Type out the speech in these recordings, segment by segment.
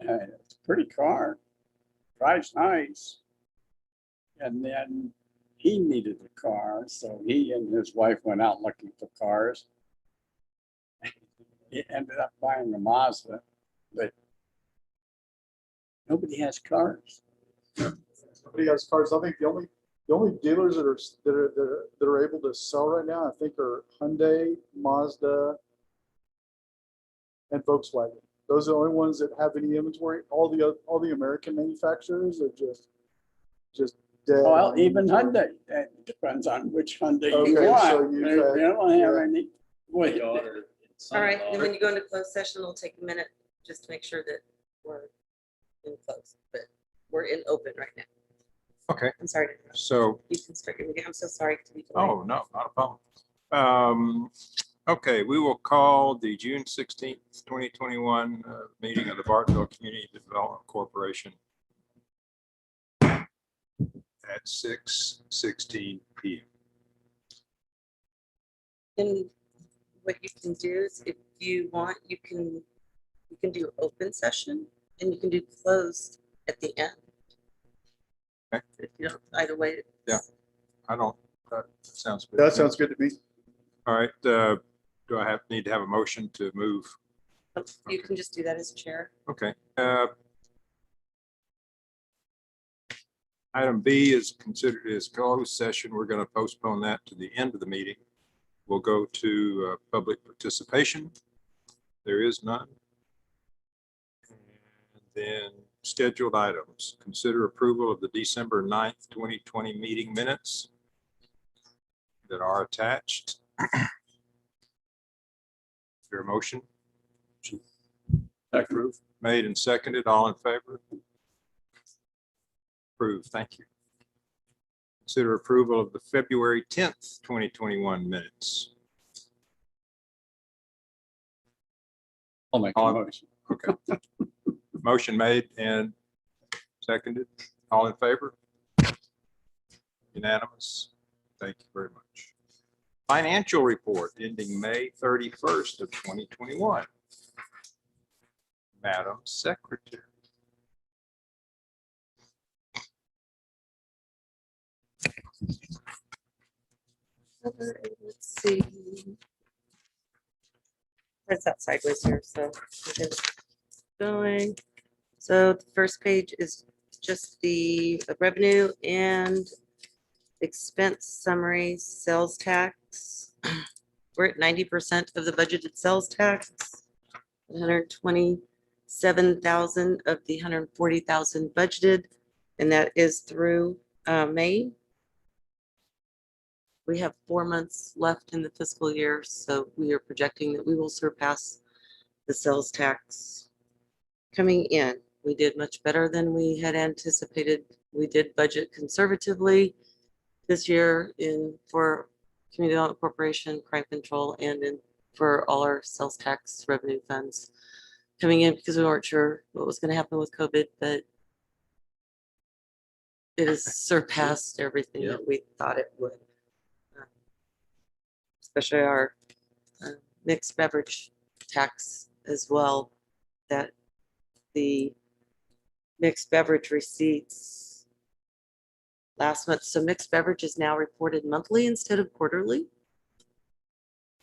It's a pretty car, drives nice. And then he needed a car, so he and his wife went out looking for cars. He ended up buying a Mazda, but nobody has cars. Nobody has cars. I think the only dealers that are able to sell right now, I think, are Hyundai, Mazda, and Volkswagen. Those are the only ones that have any inventory. All the American manufacturers are just dead. Well, on even inventory. Hyundai, it depends on which Hyundai Okay, you want. so They you've had- don't have yeah. any. Wait, All right, and when you go into closed session, it'll take a minute just to make sure that we're in closed, but we're in open right now. Okay, I'm sorry. to interrupt. so, You can start your meeting. I'm so sorry to be delayed. oh, no, not a problem. Okay, we will call the June 16th, 2021 meeting of the Bartonville Community Development Corporation at 6:16 p.m. And what you can do is if you want, you can do open session and you can do closed at the end. Okay. If you don't, either way. Yeah. I don't, that sounds good. That sounds good to me. All right, do I need to have a motion to move? You can just do that as chair. Okay. Item B is considered as closed session. We're going to postpone that to the end of the meeting. We'll go to public participation. There is none. And then scheduled items. Consider approval of the December 9th, 2020 meeting minutes that are attached. Is there a motion? approve. Made and seconded, all in favor? Approved, thank you. Consider approval of the February 10th, 2021 minutes. I'll make a All- motion. Okay. Motion made and seconded, all in favor? Unanimous, thank you very much. Financial report ending May 31st of 2021. Madam Secretary. Let's see. It's that sideways here, so we can going. So the first page is just the revenue and expense summary, sales tax. We're at 90% of the budgeted sales tax. 127,000 of the 140,000 budgeted, and that is through May. We have 4 months left in the fiscal year, so we are projecting that we will surpass the sales tax coming in. We did much better than we had anticipated. We did budget conservatively this year for Community Development Corporation, crime control, and for all our sales tax revenue funds coming in because we weren't sure what was going to happen with COVID, but it has surpassed everything that we thought it would. Especially our mixed beverage tax as well, that the mixed beverage receipts last month. So mixed beverage is now reported monthly instead of quarterly.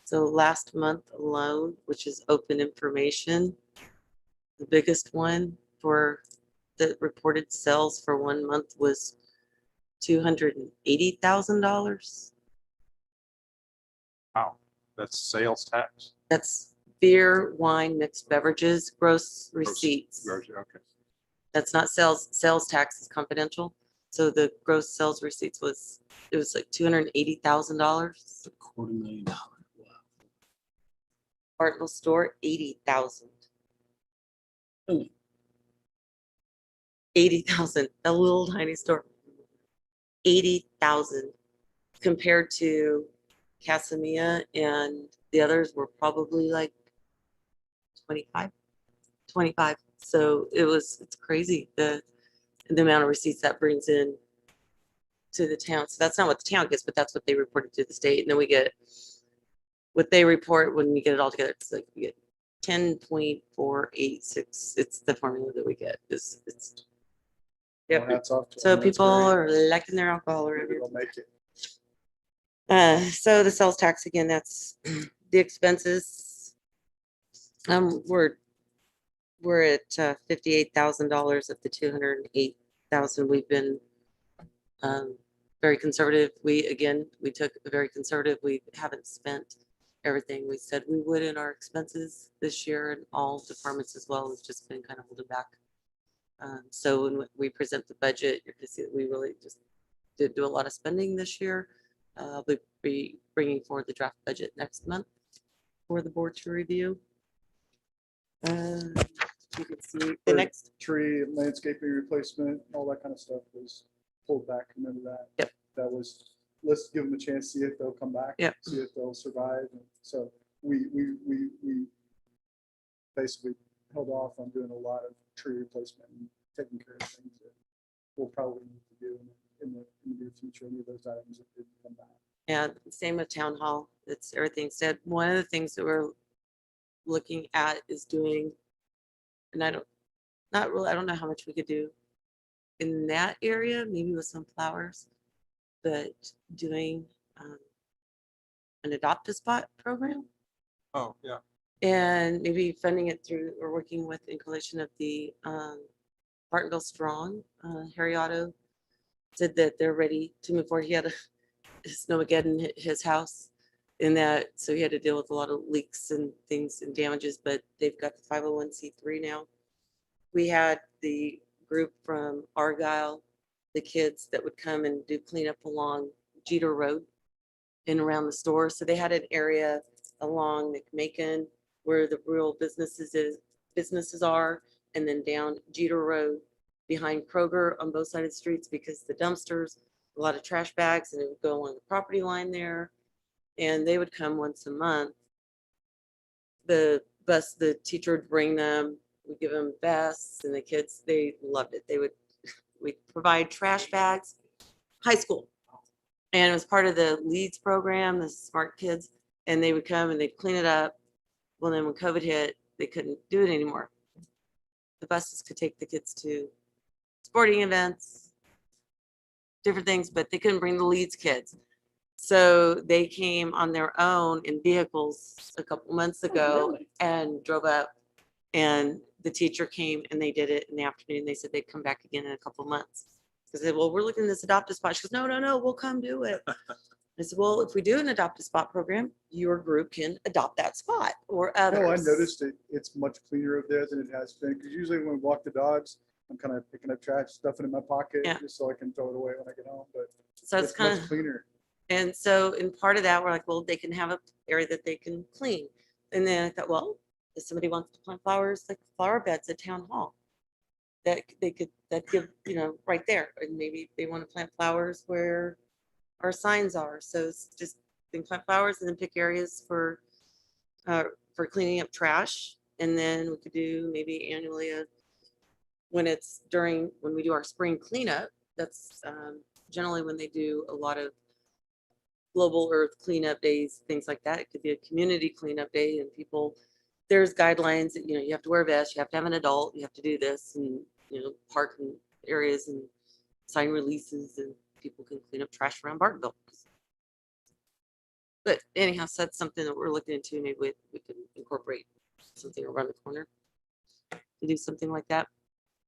So last month alone, which is open information, the biggest one for the reported sales for 1 month was $280,000. Wow, that's sales tax? That's beer, wine, mixed beverages, gross receipts. Okay. That's not sales. Sales tax is confidential. So the gross sales receipts was like $280,000. $250,000. Wow. Bartonville store, 80,000. Really? 80,000. A little tiny store. 80,000 compared to Casamia, and the others were probably like 25. So it's crazy the amount of receipts that brings in to the town. So that's not what the town gets, but that's what they reported to the state. And then we get what they report when we get it all together. It's like we get 10.486. It's the formula that we get. It's yep. Hats off to So them. That's people great. are liking their alcohol around Maybe here. they'll make it. So the sales tax, again, that's the expenses. We're at $58,000 of the 208,000. We've been very conservative. We took a very conservative. We haven't spent everything we said we would in our expenses this year, and all departments as well. We've just been kind of holding back. So when we present the budget, you're gonna see that we really just did do a lot of spending this year. We'll be bringing forward the draft budget next month for the board to review. You can see the For next, Tree and landscaping replacement, all that kind of stuff was pulled back. Remember that? Yep. That was, let's give them a chance, see if they'll come back. Yep. See if they'll survive. And so we basically held off on doing a lot of tree replacement and taking care of things that we'll probably need to do in the near future. Any of those items that didn't come back. and same with town hall. It's everything said. One of the things that we're looking at is doing, and I don't know how much we could do in that area, maybe with some flowers, but doing an adopt a spot program. Oh, yeah. And maybe funding it through or working with in coalition of the Bartonville Strong. Harry Otto said that they're ready to move forward. He had a snowmageddon hit his house in that, so he had to deal with a lot of leaks and things and damages, but they've got the 501c3 now. We had the group from Argyle, the kids that would come and do cleanup along Jeter Road and around the store. So they had an area along McMakin where the rural businesses are, and then down Jeter Road behind Kroger on both sides of the streets, because the dumpsters, a lot of trash bags, and it would go along the property line there. And they would come once a month. The teacher would bring them, we give them vests, and the kids, they loved it. We provide trash bags, high school. And it was part of the LEADS program, the Smart Kids, and they would come and they'd clean it up. Well, then when COVID hit, they couldn't do it anymore. The buses could take the kids to sporting events, different things, but they couldn't bring the LEADS kids. So they came on their own in vehicles a couple months ago really? and drove up, and the teacher came and they did it in the afternoon. They said they'd come back again in a couple months. I said, well, we're looking at this adopt a spot. She goes, no, we'll come do it. I said, well, if we do an adopt a spot program, your group can adopt that spot or others. No, I noticed it's much cleaner up there than it has been, because usually when we walk the dogs, I'm kind of picking up trash, stuffing it in my pocket, Yeah. just so I can throw it away when I get home, but So it's kind much of, cleaner. and so in part of that, we're like, well, they can have an area that they can clean. And then I thought, well, if somebody wants to plant flowers, like flower beds at town hall, that they could, that give, right there. And maybe they want to plant flowers where our signs are. So it's just, they can plant flowers and then pick areas for cleaning up trash. And then we could do maybe annually when we do our spring cleanup. That's generally when they do a lot of global earth cleanup days, things like that. It could be a community cleanup day, and there's guidelines that, you have to wear a vest, you have to have an adult, you have to do this, and, parking areas and sign releases, and people can clean up trash around Bartonville. But anyhow, so that's something that we're looking into. Maybe we can incorporate something around the corner to do something like that.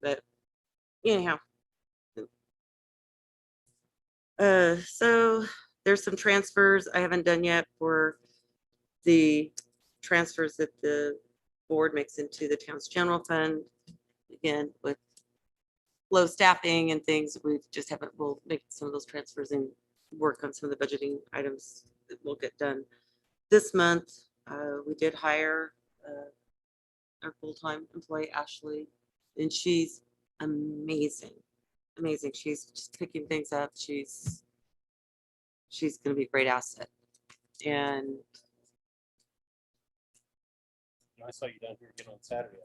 But anyhow, so there's some transfers I haven't done yet for the transfers that the board makes into the town's general fund. Again, with low staffing and things, we'll make some of those transfers and work on some of the budgeting items that will get done this month. We did hire our full-time employee, Ashley, and she's amazing. She's just picking things up. She's going to be a great asset. And I saw you down here again on Saturday.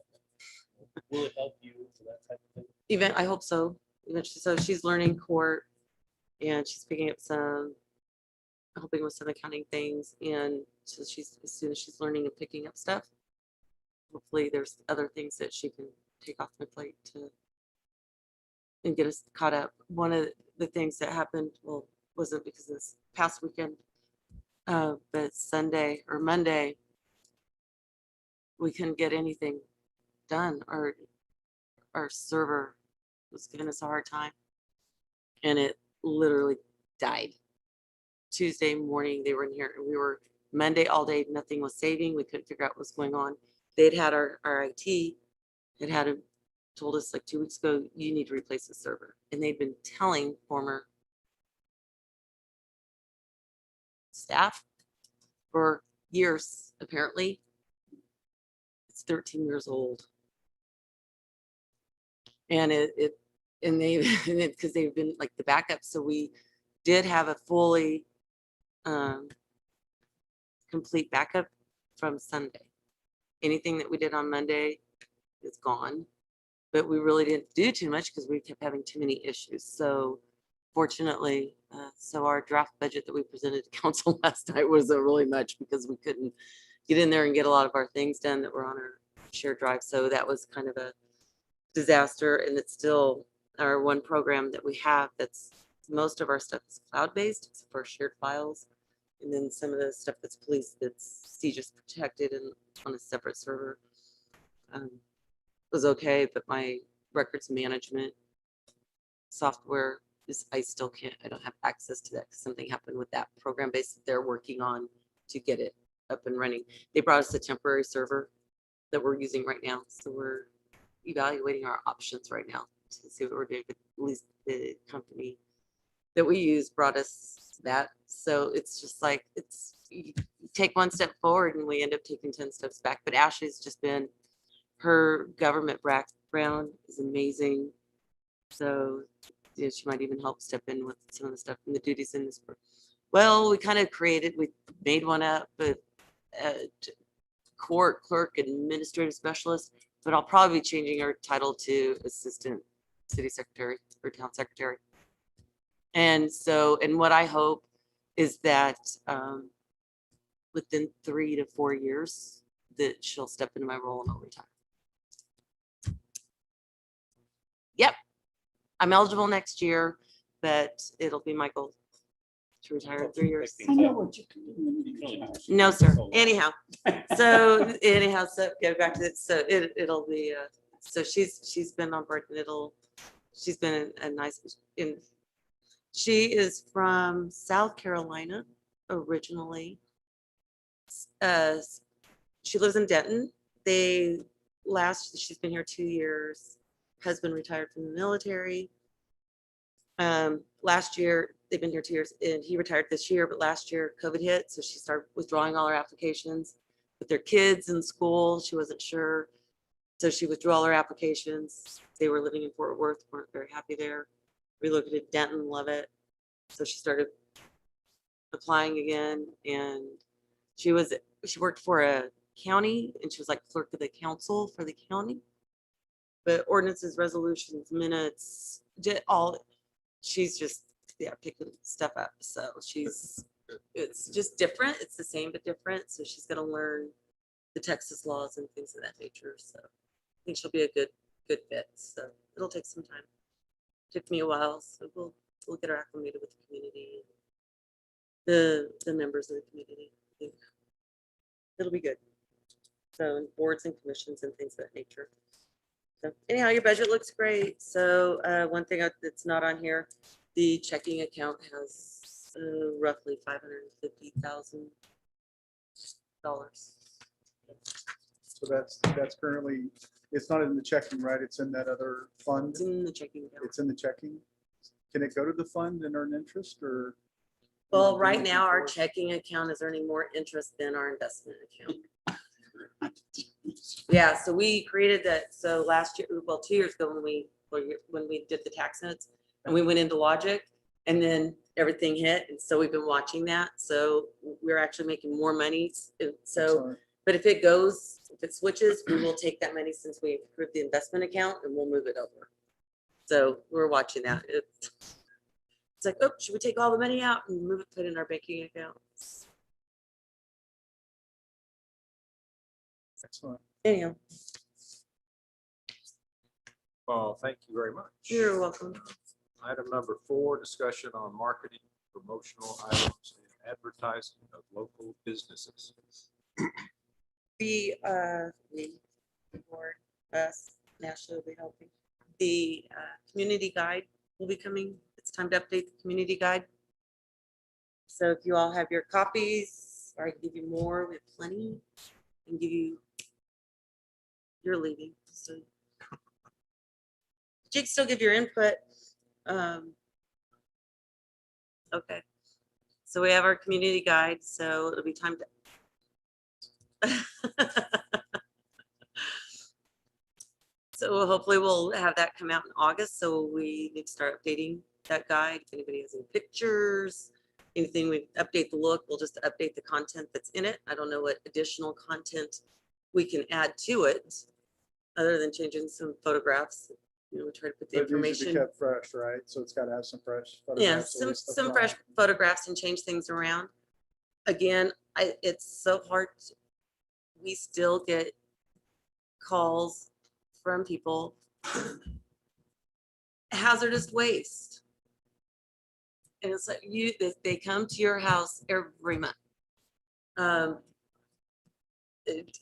Will it help you for that type of thing? I hope so. Eventually, so she's learning court, and she's picking up helping with some accounting things. And so as soon as she's learning and picking up stuff, hopefully there's other things that she can take off my plate to and get us caught up. One of the things that happened, well, wasn't because of this past weekend, but Sunday or Monday, we couldn't get anything done. Our server was giving us a hard time, and it literally died. Tuesday morning, they were in here, and we were Monday all day, nothing was saving. We couldn't figure out what was going on. They'd had our IT had told us like 2 weeks ago, you need to replace the server. And they'd been telling former staff for years, apparently. It's 13 years old. And and they, because they've been like the backup. So we did have a fully complete backup from Sunday. Anything that we did on Monday is gone, but we really didn't do too much because we kept having too many issues. So fortunately, so our draft budget that we presented to council last night wasn't really much because we couldn't get in there and get a lot of our things done that were on our shared drive. So that was kind of a disaster. And it's still our one program that we have that's most of our stuff is cloud-based, except for shared files. And then some of the stuff that's police, that's CJIS protected and on a separate server was okay, but my records management software is, I don't have access to that because something happened with that program base that they're working on to get it up and running. They brought us a temporary server that we're using right now. So we're evaluating our options right now to see what we're doing. But at least the company that we use brought us that. So it's just like, you take one step forward and we end up taking 10 steps back. But Ashley's just been, her government background is amazing. So yeah, she might even help step in with some of the stuff and the duties in this. Well, we made one up, but court clerk, administrative specialist, but I'll probably be changing her title to assistant city secretary or town secretary. And so, and what I hope is that within 3 to 4 years that she'll step into my role and I'll retire. Yep, I'm eligible next year, but it'll be my goal to retire in 3 years. I know what you can do. No, sir. Anyhow, so get back to it. So it'll be, so she's been on board and she's been a nice, she is from South Carolina originally. She lives in Denton. She's been here 2 years. Husband retired from the military. Last year, they've been here 2 years and he retired this year, but last year COVID hit. So she started withdrawing all her applications with their kids in school. She wasn't sure. So she withdrew all her applications. They were living in Fort Worth, weren't very happy there. Relocated Denton, love it. So she started applying again and she worked for a county and she was like clerk of the council for the county. But ordinances, resolutions, minutes, she's just, picking stuff up. So it's just different. It's the same, but different. So she's going to learn the Texas laws and things of that nature. So I think she'll be a good fit. So it'll take some time. Took me a while. So we'll get her acclimated with the community, the members of the community. I think it'll be good. So boards and commissions and things of that nature. So anyhow, your budget looks great. So one thing that's not on here, the checking account has roughly $550,000. So that's currently, it's not in the checking, right? It's in that other fund. It's in the checking account. It's in the checking. Can it go to the fund and earn interest or? Well, right now our checking account is earning more interest than our investment account. Yeah, so we created that. So last year, well, 2 years ago when we did the tax notes and we went into Logic and then everything hit. And so we've been watching that. So we're actually making more money. So, but if it switches, we will take that money since we approved the investment account and we'll move it over. So we're watching that. It's like, oh, should we take all the money out and move it, put it in our banking account? Excellent. Anyhow, Well, thank you very much. you're welcome. Item number 4, discussion on marketing, promotional items, and advertising of local businesses. We, board, us, Nashville will be helping. The community guide will be coming. It's time to update the community guide. So if you all have your copies, or I can give you more, we have plenty, and give you, you're leaving, so. But you can still give your input. Okay. So we have our community guide, so it'll be time to. So hopefully we'll have that come out in August, so we need to start updating that guide. If anybody has any pictures, anything, we update the look, we'll just update the content that's in it. I don't know what additional content we can add to it, other than changing some photographs. You know, we try to put the But it needs to be information. kept fresh, right? So it's got to have some fresh. Yeah, photographs, at least up some front. fresh photographs and change things around. Again, it's so hard. We still get calls from people. Hazardous waste. And it's like they come to your house every month.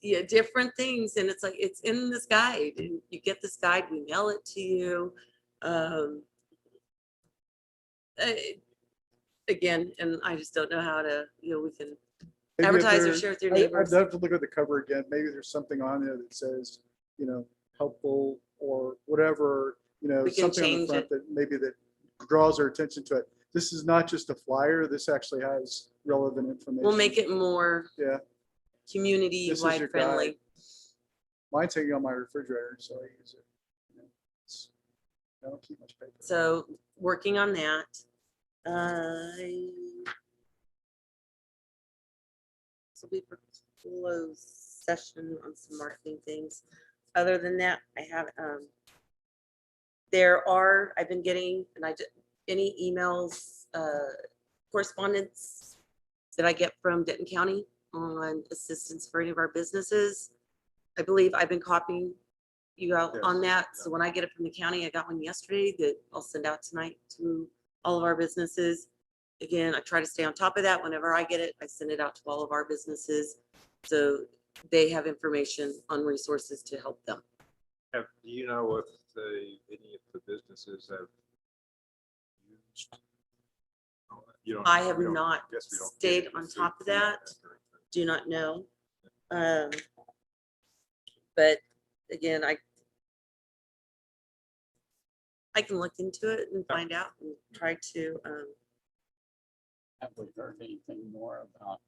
Yeah, different things. And it's like, it's in this guide, and you get this guide, we mail it to you. Again, and I just don't know how to, we can Maybe if advertise or there- share with your I'd neighbors. have to look at the cover again. Maybe there's something on there that says, helpful or whatever, We can something on the change front it. that maybe that draws our attention to it. This is not just a flyer. This actually has relevant information. We'll make it more Yeah, community This is wide your friendly. guide. mine's hanging on my refrigerator, so I use it. I don't keep much paper. So working on that. This will be for closed session on some marketing things. Other than that, I have, I've been getting, any emails, correspondence that I get from Denton County on assistance for any of our businesses. I believe I've been copying you out on Yes, that. So when I get it from the county, I got one yesterday that I'll send out tonight to all of our businesses. Again, I try to stay on top of that. Whenever I get it, I send it out to all of our businesses. So they have information on resources to help them. Do you know if any of the businesses have used? You don't. I have we don't- not guess we don't get stayed any on top of that. feedback or anything. Do not know. But again, I can look into it and find out and try to, Have we heard anything more about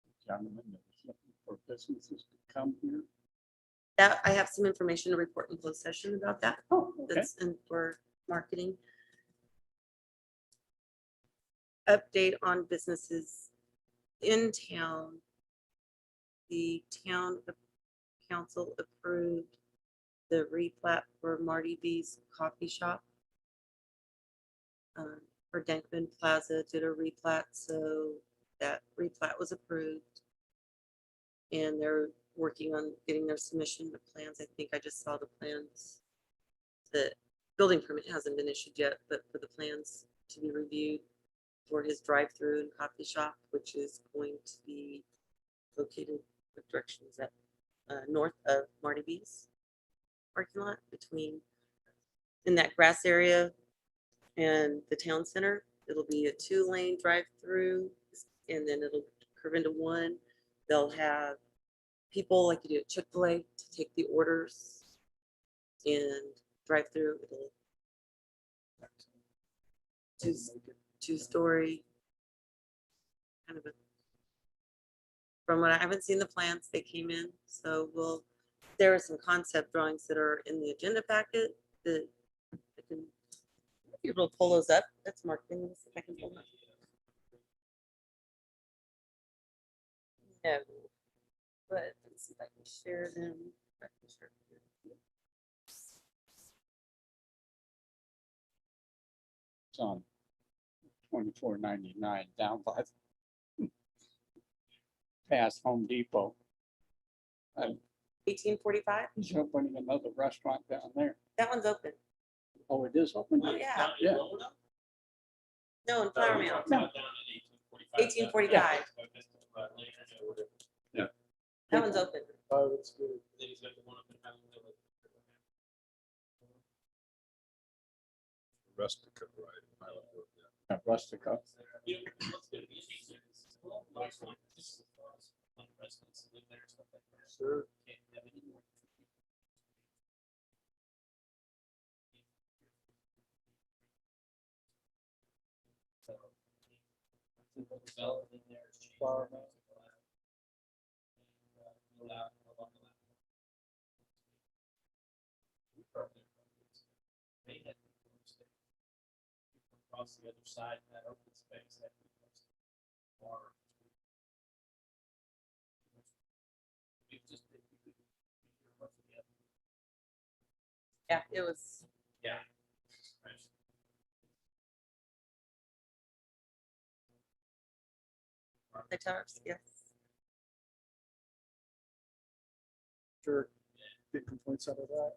the gentleman that was looking for businesses to come here? that I have some information to report in closed session about that. Oh, okay. That's in for marketing. Update on businesses in town. The town council approved the replat for Marty B's coffee shop. For Denkman Plaza did a replat, so that replat was approved. And they're working on getting their submission of plans. I think I just saw the plans. The building permit hasn't been issued yet, but for the plans to be reviewed for his drive-through and coffee shop, which is going to be located, what direction is that? North of Marty B's parking lot, between, in that grass area and the town center. It'll be a 2-lane drive-through, and then it'll curve into one. They'll have people like you do at Chick-fil-A to take the orders and drive through. It'll two-story kind of a, from what I haven't seen the plans, they came in, so there are some concept drawings that are in the agenda packet that I can, if you're able to pull those up, that's marketing. Let's see if I can pull them up. No, but let's see if I can share them. I can share them. It's on 24.99 down by past Home Depot. 1845. He's opening another restaurant down there. That one's open. Oh, it is open? Oh, yeah. Down in Yeah. Roanoke? No, in No, Flower we're Mound. talking about down in 1845. Yeah. That one's open. Oh, that's good. Then he's got the one up in Highland Village. Rustica, right? Highland Road, yeah. Rustica. You know, what's gonna be interesting is, well, last time, this is for us, like residents who live there, stuff like that. Sure. Can't have any more. So, the development in there is changing. Flower Mound. Allow- allow- We probably- they had people across the other side of that open space. That or you just Yeah, it was. yeah. The towers, yes. Sure. Get complaints out of that.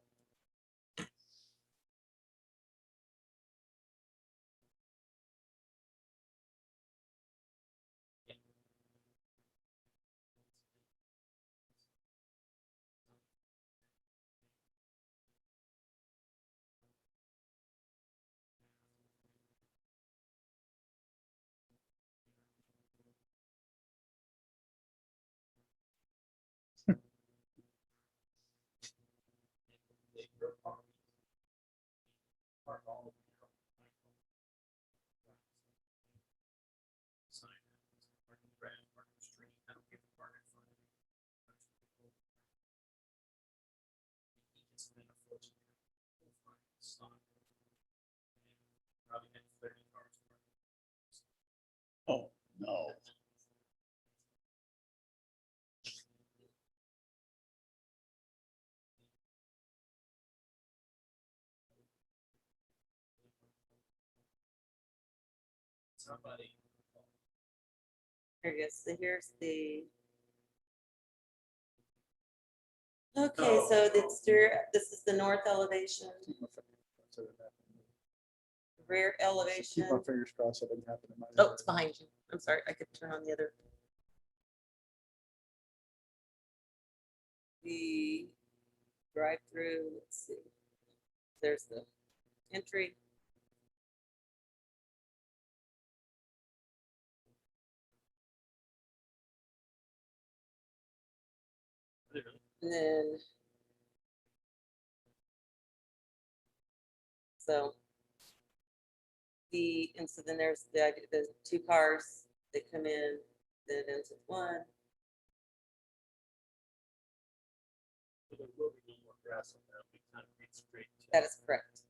Probably had 30 cars. Oh, no. Somebody. Here it is. So here's the. Okay, so this is the north elevation, Keep my fingers crossed that it happened. rear Keep elevation. my fingers crossed that didn't happen in my. Oh, it's behind you. I'm sorry, I could turn on the other. The drive-through, let's see. There's the entry. And then. So. And so then there's the two cars that come in, then it ends with one. So there will be no more grass on that. We kind of read straight. to- That is correct.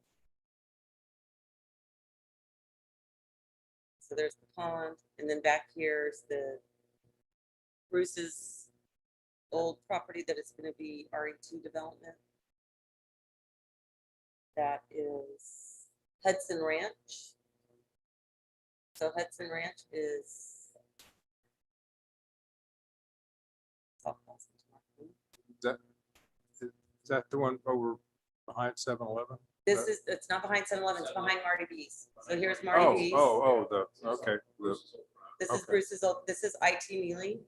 So there's the pond, and then back here's the Bruce's old property that is gonna be RE2 development. That is Hudson Ranch. So Hudson Ranch is. Is that the one over behind 7-Eleven? It's not behind 7-Eleven, it's behind Marty B's. So here's Oh, Marty B's. okay. This is okay. Bruce's old, this is IT Neely.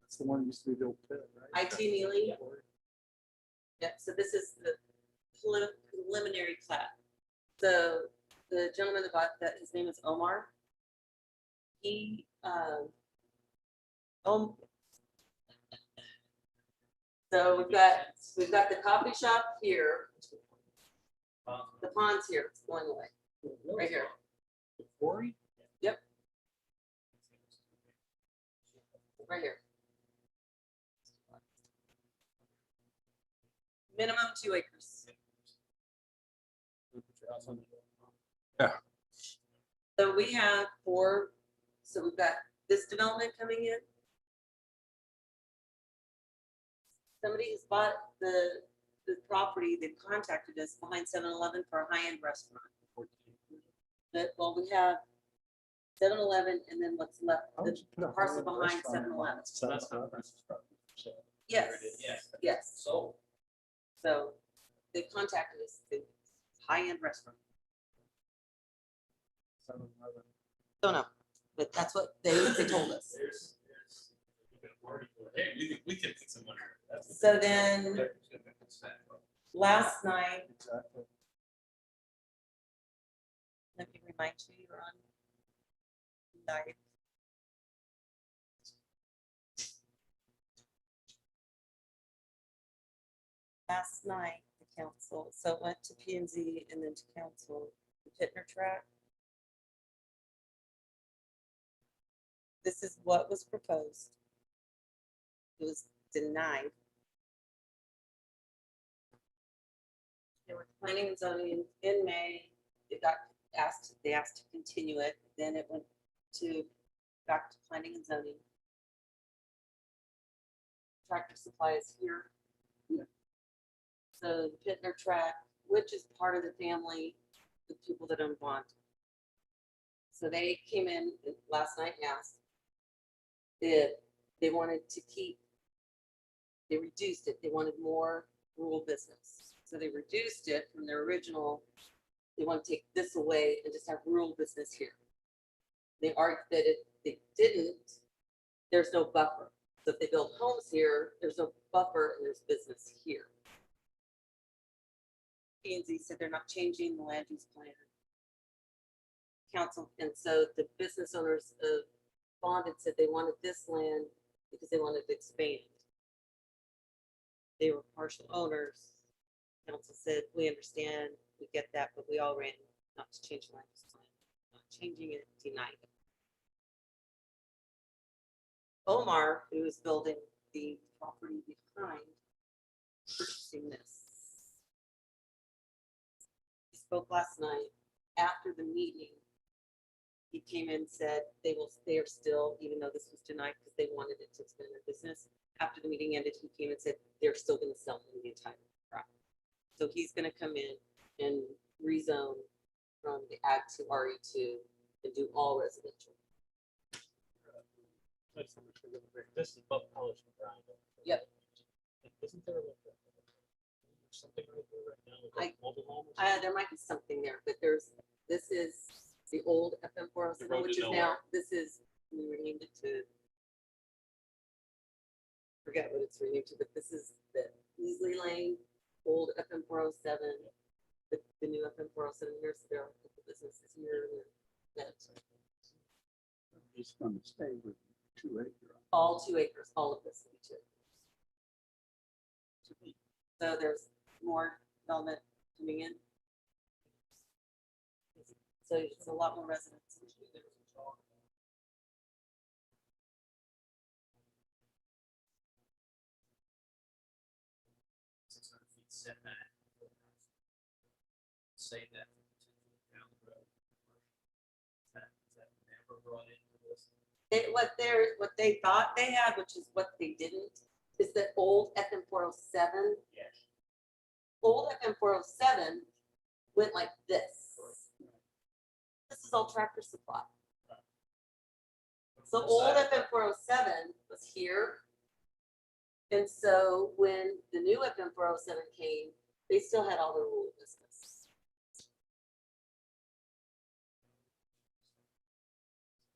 That's the one that used to be the old pit, right? IT Neely. Yep, so this is the preliminary plat. So the gentleman that bought that, his name is Omar. He, so we've got the coffee shop here, the pond's here, it's going away, right here. The quarry? Yep. Right here. Minimum 2 acres. So we have so we've got this development coming in. Somebody has bought the property, they contacted us behind 7-Eleven for a high-end restaurant. But, well, we have 7-Eleven and then what's left, How the would you put a parcel high-end behind restaurant in 7-Eleven. So that's not Bruce's property. So Yes, Yes. yes. So, So they contacted us, the high-end restaurant. 7-Eleven. Don't know, but that's what they told us. there's, you can worry for, hey, we can put some money. That's- So then last night, Exactly. let me remind you, you're on live. Last night, the council, so it went to P and Z and then to council, the Pittner track. This is what was proposed. It was denied. They were planning and zoning in May. It got they asked to continue it, then it went back to planning and zoning. Tractor Supply is here. So the Pittner track, which is part of the family, the people that own Bond. So they came in last night and asked if they wanted to keep, they reduced it, they wanted more rural business. So they reduced it from their original, they want to take this away and just have rural business here. They argued that if they didn't, there's no buffer. So if they build homes here, there's no buffer and there's business here. P and Z said they're not changing the land use plan. Council, and so the business owners of Bond had said they wanted this land because they wanted to expand. They were partial owners. Council said, we understand, we get that, but we all ran not to change the land use plan. Not changing it, denied it. Omar, who is building the property behind, purchasing this. He spoke last night after the meeting. He came in and said they are still, even though this was denied because they wanted it to expand their business. After the meeting ended, he came and said they're still going to sell the entire property. So he's going to come in and rezone from the ag to RE2 and do all residential. This is above college for Brian. Yep. Isn't there like something right there right now? with I- a mobile home or something? There might be something there, but this is the old FM 407, road to which is nowhere. now, this is, we renamed it to, forget what it's renamed to, but this is the Easley Lane, old FM 407, the new FM 407 here, so there are a couple businesses here. And that's He's gonna stay with 2 acre. all 2 acres, all of this will be 2 acres. So there's more development coming in. So it's a lot more residents. 600 feet setback. Say that. Down the road. Is that never brought into this? What they thought they had, which is what they didn't, is that old FM 407, Yes. old FM 407 went like this. This is all Tractor Supply. So old FM 407 was here. And so when the new FM 407 came, they still had all their rural business.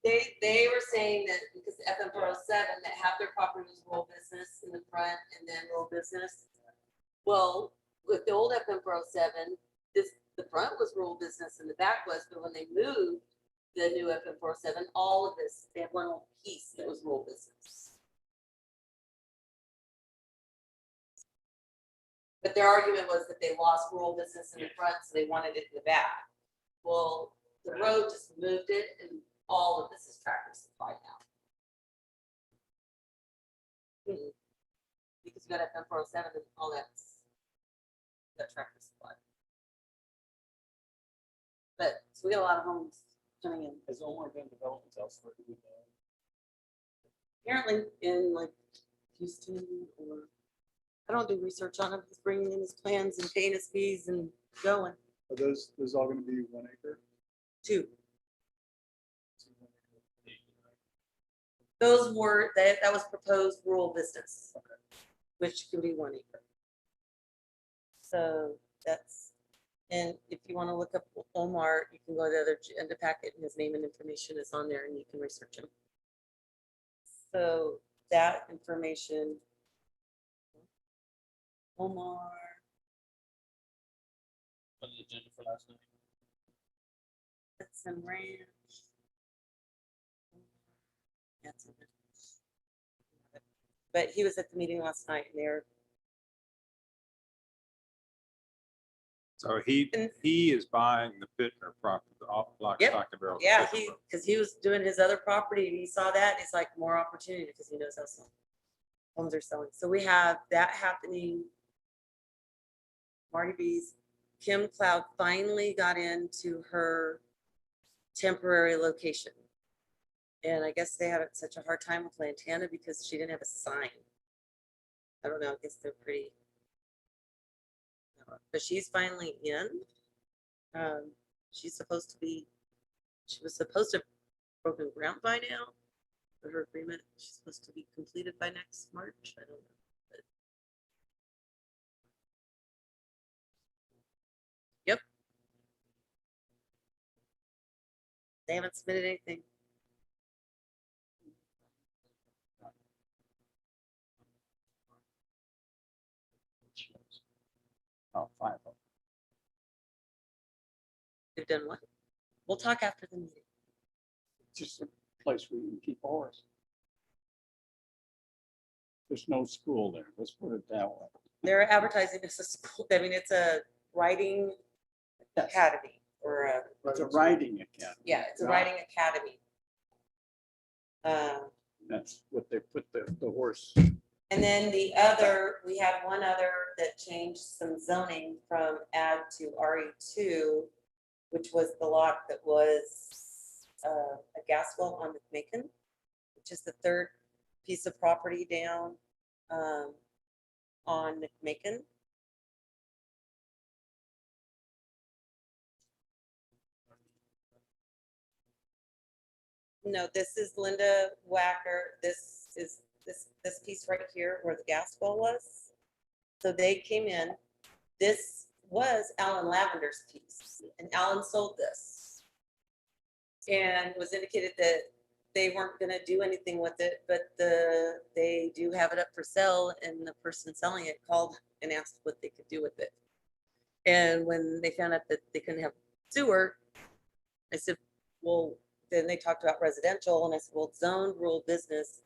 They were saying that because the FM 407 that have their property as rural business in the front and then rural business. Well, with the old FM 407, the front was rural business and the back was, but when they moved the new FM 407, all of this, they had one little piece that was rural business. But their argument was that they lost rural business in the front, so they wanted it in the back. Well, the road just moved it and all of this is Tractor Supply now. Because you got FM 407 and all that's Tractor Supply. But, so we got a lot of homes coming in. Has Omar done developments elsewhere? Do we know? Apparently in like Houston or, I don't do research on him. He's bringing in his plans and paying his fees and going. Are those all going to be 1 acre? 2. Those were, that was proposed rural business. which can be 1 acre. So that's, and if you want to look up Omar, you can go to the other agenda packet and his name and information is on there and you can research him. So that information, Omar, On the agenda for last night. that's in Ranch. That's in Ranch. But he was at the meeting last night and they're, So he is buying the Pittner property, the lock, Yep. stock and barrel. yeah, Pittner he, property. because he was doing his other property and he saw that, and he's like, more opportunity, because he knows how some homes are selling. So we have that happening. Marty B's, Kim Cloud finally got into her temporary location. And I guess they had such a hard time with Lantana because she didn't have a sign. I don't know, I guess they're pretty. But she's finally in. She's supposed to be, she was supposed to have broken ground by now. But her agreement, she's supposed to be completed by next March. I don't know. But yep. They haven't submitted anything. Oh, 5 of them. They've done what? We'll talk after the meeting. Just a place where you can keep a horse. There's no school there, let's put it that way. They're advertising as a school. I mean, it's a writing academy or a, It's a riding academy. yeah, it's a Right. writing academy. That's what they put the horse. And then the other, we had one other that changed some zoning from ag to RE2, which was the lot that was a gas well on McMakin, which is the third piece of property down on McMakin. No, this is Linda Wacker. This is this piece right here where the gas well was. So they came in. This was Alan Lavender's piece, and Alan sold this. And was indicated that they weren't gonna do anything with it, but they do have it up for sale, and the person selling it called and asked what they could do with it. And when they found out that they couldn't have sewer, I said, well, then they talked about residential, and I said, well, it's zoned rural business.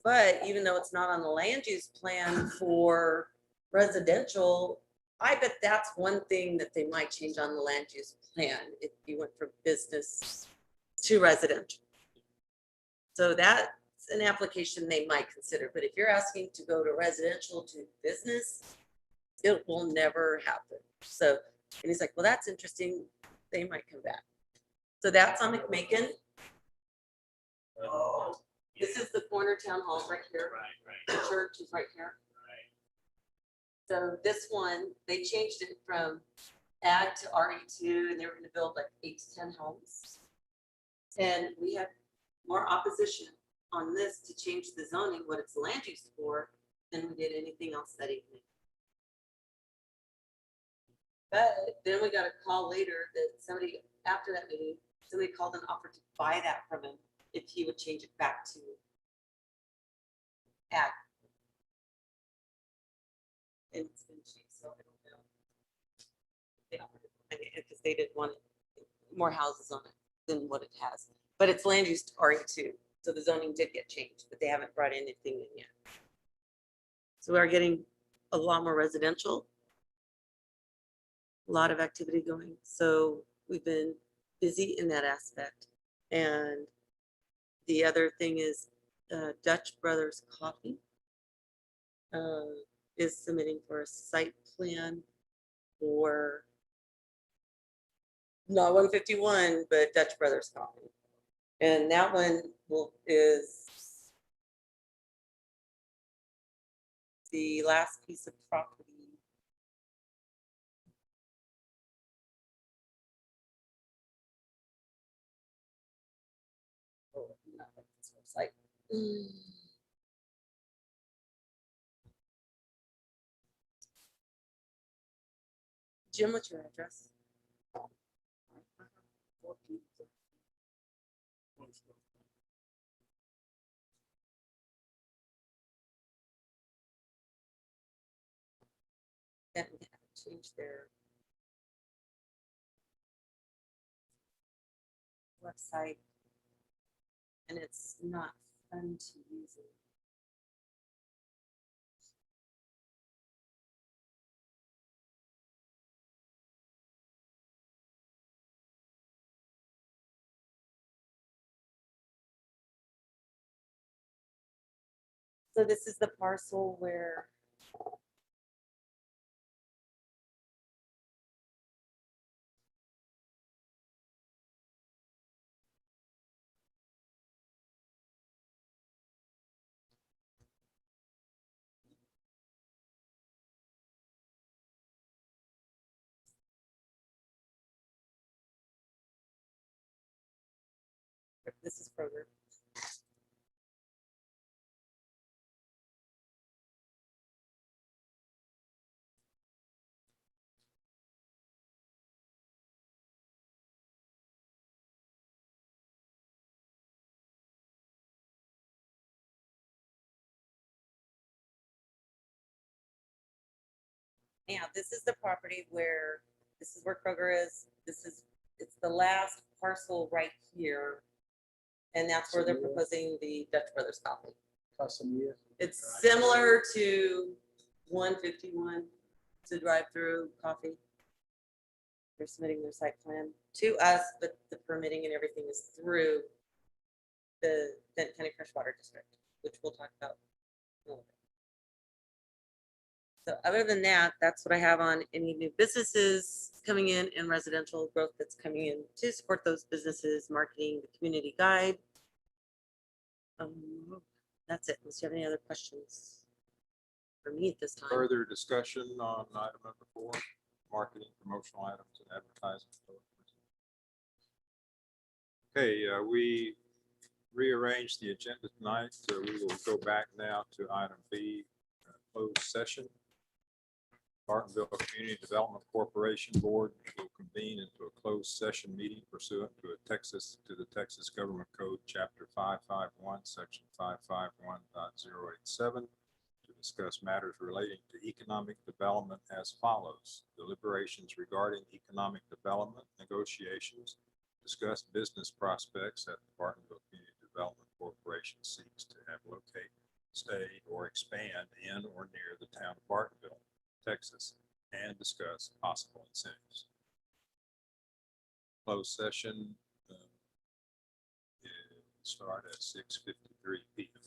But even though it's not on the land use plan for residential, I bet that's one thing that they might change on the land use plan if you went from business to residential. So that's an application they might consider, but if you're asking to go to residential to business, it will never happen. So, and he's like, well, that's interesting. They might come back. So that's on McMakin. This is the corner town hall right here. The church is right here. So this one, they changed it from ag to RE2, and they were gonna build like 8 to 10 homes. And we had more opposition on this to change the zoning, what it's land use for, than we did anything else that evening. But then we got a call later that somebody, after that meeting, somebody called and offered to buy that from him if he would change it back to ag. And it's been changed, so I don't know. They offered it, I mean, because they didn't want more houses on it than what it has. But it's land use RE2, so the zoning did get changed, but they haven't brought anything in yet. So we are getting a lot more residential. A lot of activity going. So we've been busy in that aspect. And the other thing is Dutch Brothers Coffee is submitting for a site plan for not 151, but Dutch Brothers Coffee. And that one is the last piece of property. Oh, not like this website. Jim, what's your address? That we have to change their website. And it's not fun to use it. So this is the parcel where this is Kroger. Now, this is the property where, this is where Kroger is. It's the last parcel right here. And that's where they're proposing the Dutch Brothers Coffee. Casamia. It's similar to 151, to drive-through coffee. They're submitting their site plan to us, but the permitting and everything is through the Benton County Freshwater District, which we'll talk about in a little bit. So other than that, that's what I have on any new businesses coming in and residential growth that's coming in to support those businesses, marketing, the community guide. That's it. Unless you have any other questions for me at this time. Further discussion on item number 4, marketing, promotional items and advertising. Okay, we rearranged the agenda tonight, so we will go back now to item B, closed session. Bartonville Community Development Corporation Board will convene into a closed session meeting pursuant to the Texas Government Code, Chapter 551, Section 551.087, to discuss matters relating to economic development as follows: deliberations regarding economic development negotiations, discuss business prospects that the Bartonville Community Development Corporation seeks to have locate, stay, or expand in or near the town of Bartonville, Texas, and discuss possible incentives. Closed session start at 6:53 p.m.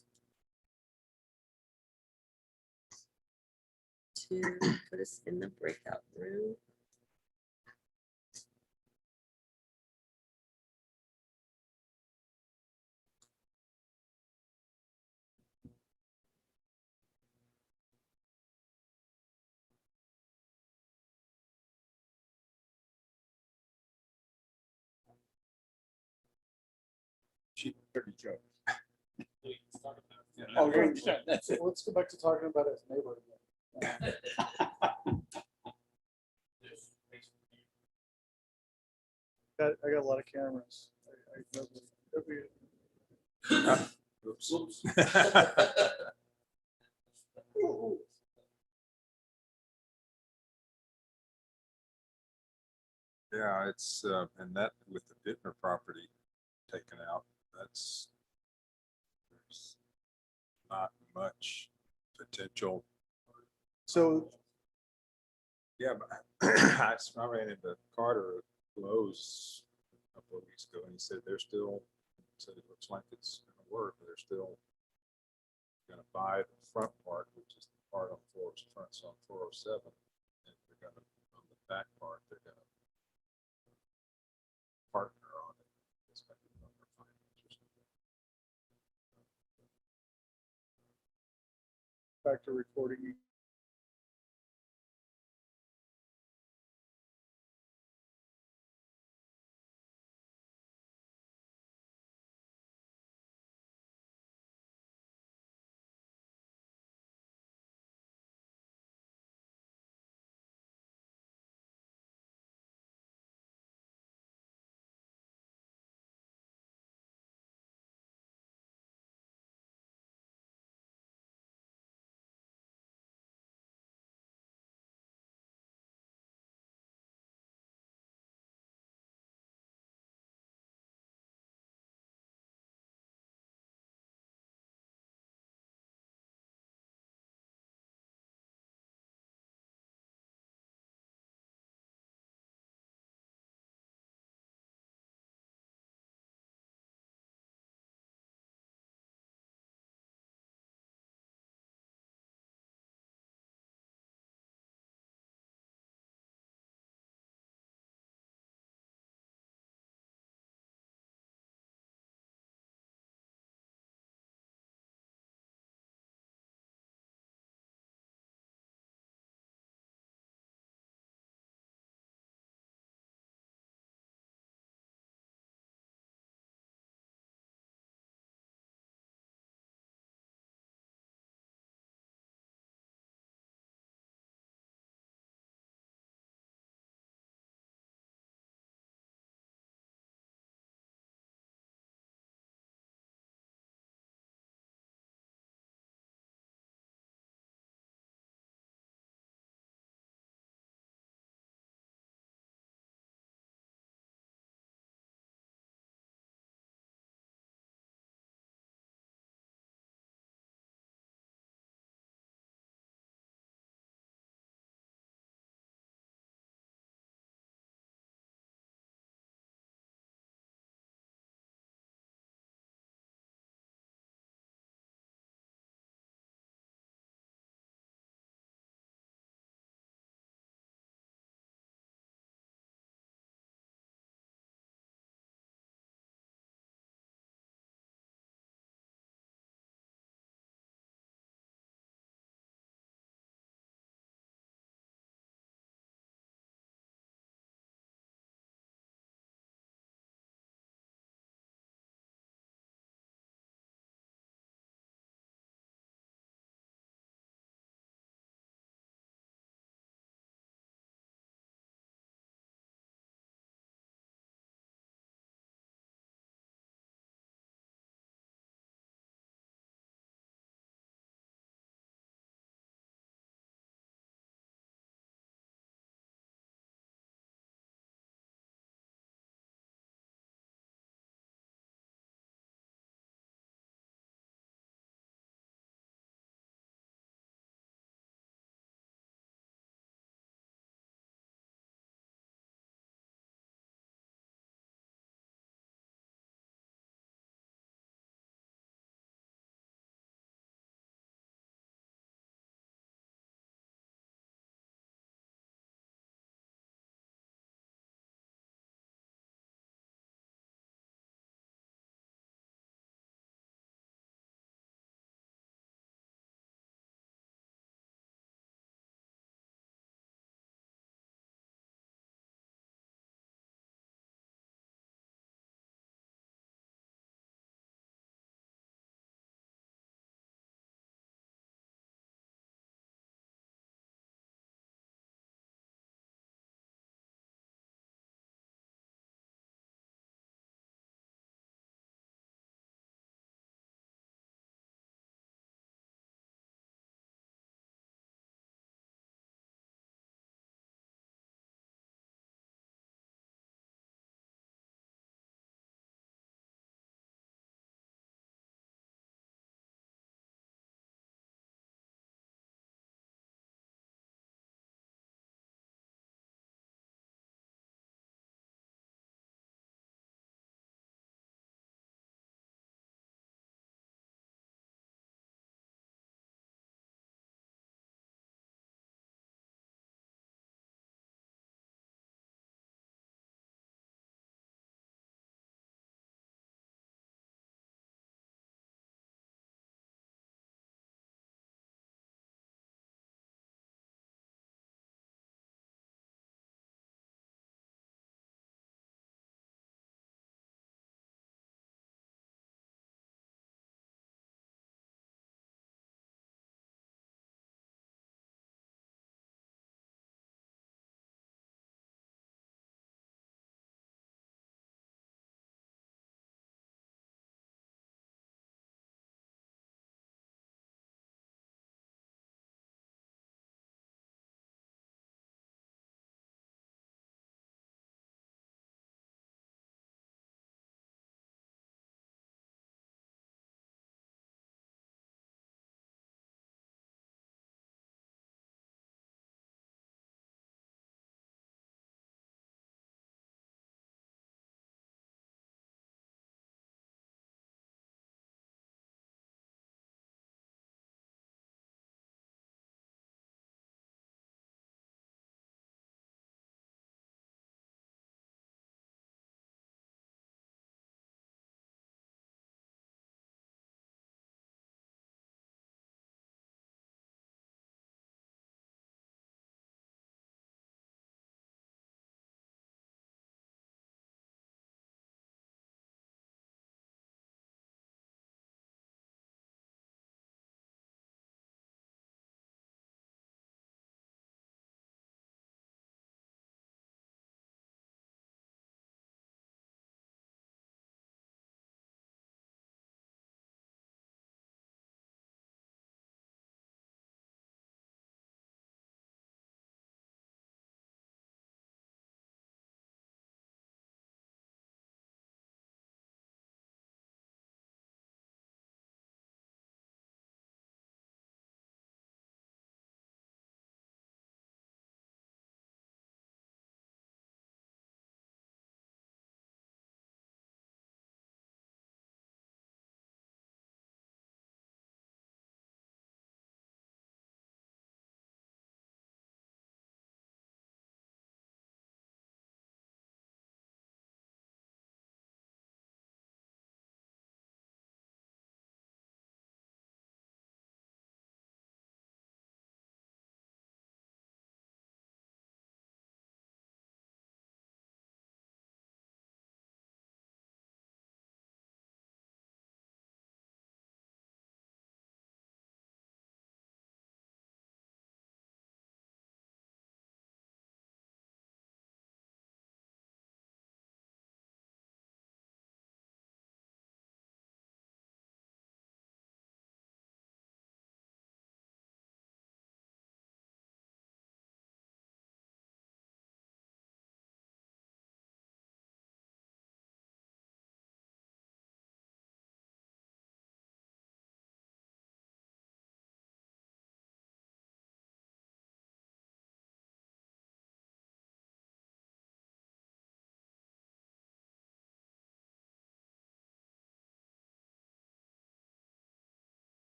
To put us in the breakout room. Pretty joke. Yeah. Oh, you're good. That's it. Let's go back to talking about his neighbor again. I got a lot of cameras. Oops. Yeah, it's, and that with the Bittner property taken out, there's not much potential. So Yeah, but I ran into Carter at Lowe's a couple of weeks ago, and he said they're still, said it looks like it's gonna work, but they're still gonna buy the front part, which is the part on fronts on 407, and they're gonna, on the back part, they're gonna partner on it. It's gonna be number finance or something. back to recording.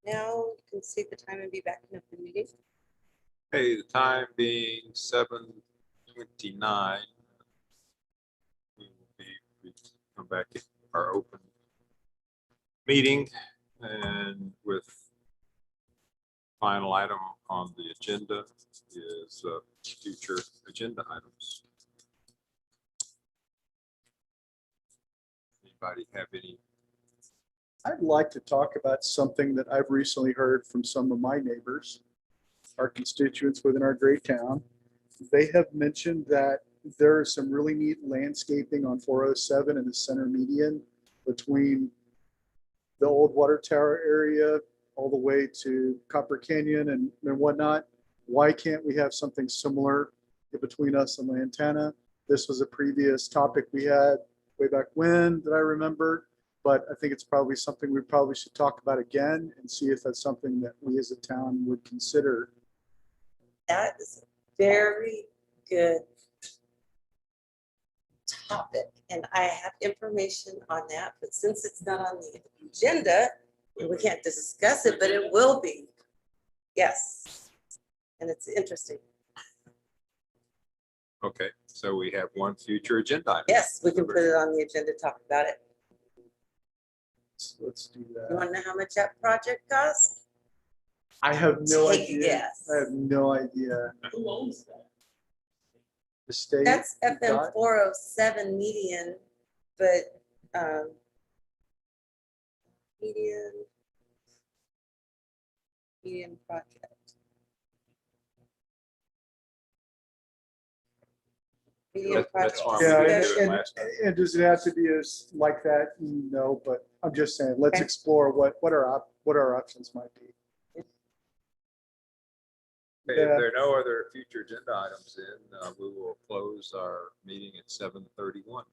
now you can see the time and be back in the meeting. Hey, the time being 7:29. We come back in our open meeting and with final item on the agenda is future agenda items. Anybody have any? I'd like to talk about something that I've recently heard from some of my neighbors, our constituents within our great town. They have mentioned that there is some really neat landscaping on 407 and the center median between the old water tower area all the way to Copper Canyon and whatnot. Why can't we have something similar between us and Lantana? This was a previous topic we had way back when that I remember, but I think it's probably something we probably should talk about again and see if that's something that we as a town would consider. That is a very good topic, and I have information on that, but since it's not on the agenda, we can't discuss it, but it will be. Yes, and it's interesting. Okay, so we have one future agenda item. Yes, we can put it on the agenda, talk about it. Let's do You that. want to know how much that project costs? I have no Take a idea. guess. I have no idea. Who owns that? The state. That's FM dot- 407 median, but median project. Median That's project. why we Yeah, didn't do it and, last time. and does it have to be as like that? No, but I'm just saying, let's Okay. explore what our options might be. Okay, if there are no other future agenda items, then we will close our meeting at 7:31.